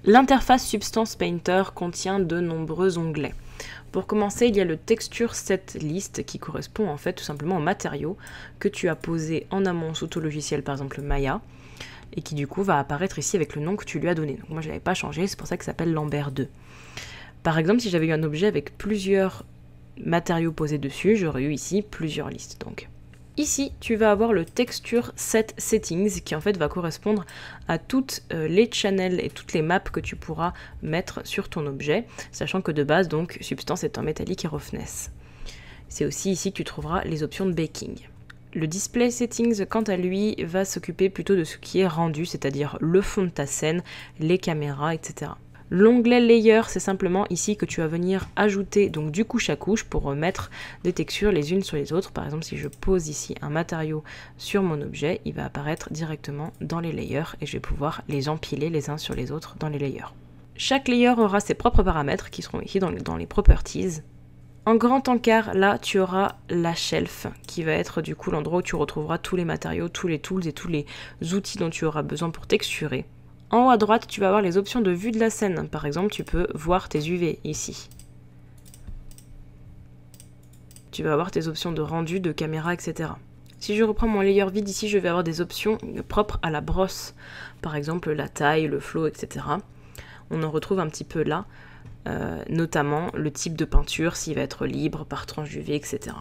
L'interface Substance Painter contient de nombreux onglets. Pour commencer, il y a le Texture Set List qui correspond en fait tout simplement au matériau que tu as posé en amont sous ton logiciel, par exemple Maya, et qui du coup va apparaître ici avec le nom que tu lui as donné. Donc moi je ne l'avais pas changé, c'est pour ça que ça s'appelle Lambert 2. Par exemple, si j'avais eu un objet avec plusieurs matériaux posés dessus, j'aurais eu ici plusieurs listes. Donc ici, tu vas avoir le Texture Set Settings qui en fait va correspondre à toutes les channels et toutes les maps que tu pourras mettre sur ton objet, sachant que de base, donc, Substance est en métallique et roughness. C'est aussi ici que tu trouveras les options de baking. Le Display Settings, quant à lui, va s'occuper plutôt de ce qui est rendu, c'est-à-dire le fond de ta scène, les caméras, etc. L'onglet Layer, c'est simplement ici que tu vas venir ajouter donc du couche à couche pour mettre des textures les unes sur les autres. Par exemple, si je pose ici un matériau sur mon objet, il va apparaître directement dans les layers et je vais pouvoir les empiler les uns sur les autres dans les layers. Chaque layer aura ses propres paramètres qui seront ici dans les properties. En grand encart, là, tu auras la shelf qui va être du coup l'endroit où tu retrouveras tous les matériaux, tous les tools et tous les outils dont tu auras besoin pour texturer. En haut à droite, tu vas avoir les options de vue de la scène. Par exemple, tu peux voir tes UV ici. Tu vas avoir tes options de rendu, de caméra, etc. Si je reprends mon layer vide ici, je vais avoir des options propres à la brosse. Par exemple, la taille, le flow, etc. On en retrouve un petit peu là, notamment le type de peinture, s'il va être libre, par tranche UV, etc.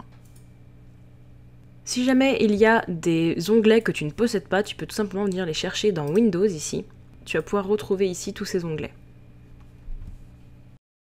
Si jamais il y a des onglets que tu ne possèdes pas, tu peux tout simplement venir les chercher dans Windows ici. Tu vas pouvoir retrouver ici tous ces onglets.